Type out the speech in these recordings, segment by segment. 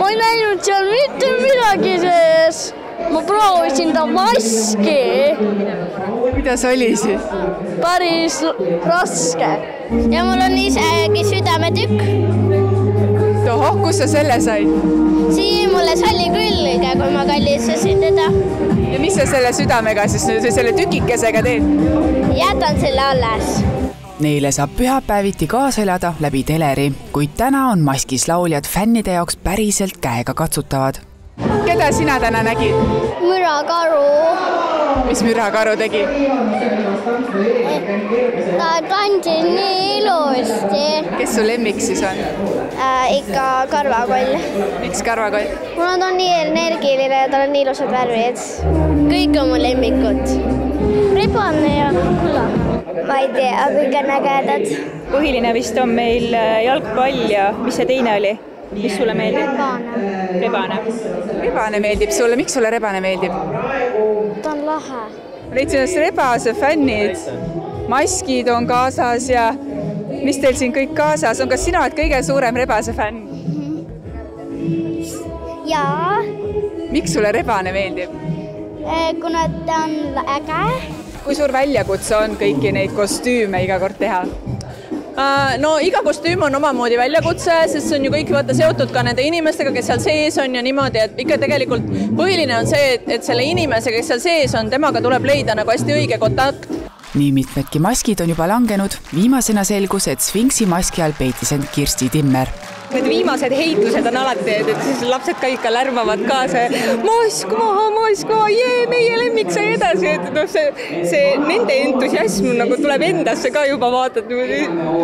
ma ei näinud seal mitte midagi sees. Ma proovisin ta maski. Kuidas oli siis? Päris raske. Ja mul on isegi südametükk. Tohoh, kus sa selle said? Siin mulle salli külge, kui ma kallistasin teda. Ja mis sa selle südamega siis selle tükikesega teed? Jätan selle alles. Neile saab pühapäeviti kaasa elada läbi teleri, kuid täna on maskis lauljad fännide jaoks päriselt käega katsutavad. Keda sina täna nägid? Mürakaru. Mis Mürakaru tegi? Ta tantsis nii ilusti. Kes su lemmik siis on? Ikka karvakoll. Miks karvakoll? Kuna ta on nii energiline ja tal on nii ilusad värvid. Kõik on mu lemmikud. Rebane ja kulla. Ma ei tea, kõik on ägedad. Põhiline vist on meil jalgpall ja mis see teine oli? Mis sulle meeldib? Rebane. Rebane meeldib sulle. Miks sulle rebane meeldib? Ta on lahe. Leid sinust rebase fännid. Maskid on kaasas ja mis teil siin kõik kaasas on? Kas sina oled kõige suurem rebase fänn? Jaa. Miks sulle rebane meeldib? Kuna ta on äge. Kui suur väljakutse on kõiki neid kostüüme iga kord teha? No iga kostüüm on omamoodi väljakutse, sest see on ju kõik seotud ka nende inimestega, kes seal sees on ja niimoodi, et ikka tegelikult põhiline on see, et selle inimesega, kes seal sees on, temaga tuleb leida nagu hästi õige kontakt. Nii mitmedki maskid on juba langenud. Viimasena selgus, et Sfinksi maski all peitis end Kirsti Timmer. Need viimased heitlused on alati, et siis lapsed ka ikka lärmavad kaasa. Mask maha, jee, meie lemmik sai edasi. See nende entusiasm nagu tuleb endasse ka juba vaatad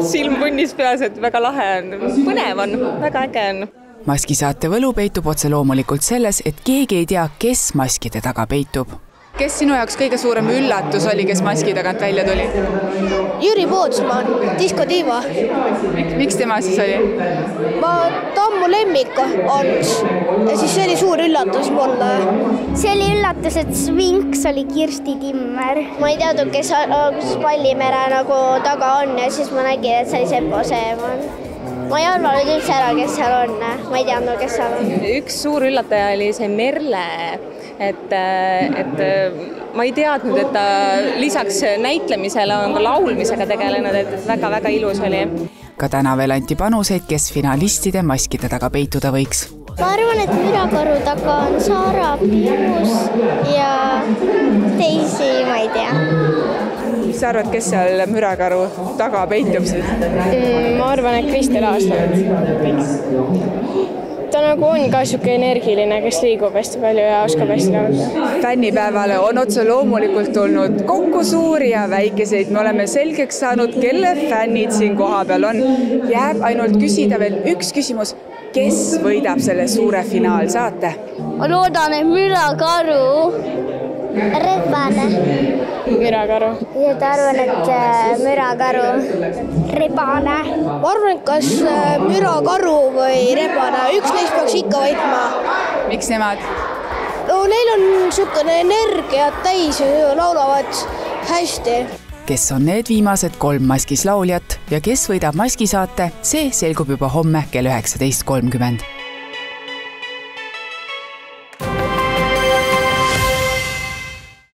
silm punnis peas, et väga lahe on. Põnev on, väga äge on. Maskisaate võlu peitub otse loomulikult selles, et keegi ei tea, kes maskide taga peitub. Kes sinu jaoks kõige suurem üllatus oli, kes maski tagant välja tuli? Jüri Pootsman, diskodiiva. Miks tema siis oli? Ta on mu lemmik olnud ja siis see oli suur üllatus mulle. See oli üllatus, et Sfinks oli Kirsti Timmer. Ma ei teadnud, kes Pallimere nagu taga on ja siis ma nägin, et see oli Seppo Seeman. Ma ei arvanud üldse ära, kes seal on. Ma ei teadnud, kes seal on. Üks suur üllataja oli see Merle. Et ma ei teadnud, et ta lisaks näitlemisele on ka laulmisega tegelenud, et väga-väga ilus oli. Ka täna veel anti panuseid, kes finalistide maskide taga peituda võiks. Ma arvan, et Mürakaru taga on Saara Pius ja teisi ma ei tea. Mis sa arvad, kes seal Mürakaru taga peitub siis? Ma arvan, et Kristel Aastad. Ta nagu on ka siuke energiline, kes liigub hästi palju ja oskab hästi laulda. Fännipäevale on otse loomulikult tulnud kokku suuri ja väikeseid. Me oleme selgeks saanud, kelle fännid siin koha peal on. Jääb ainult küsida veel üks küsimus. Kes võidab selle suure finaalsaate? Ma loodan, et Mürakaru. Rebane. Mürakaru. Ja ta arvan, et Mürakaru. Rebane. Ma arvan, et kas Mürakaru või Rebane. Üks neist peaks ikka võitma. Miks nemad? No neil on niisugune energiat täis ja laulavad hästi. Kes on need viimased 3 maskis lauljat ja kes võidab maskisaate, see selgub juba homme kell 19.30.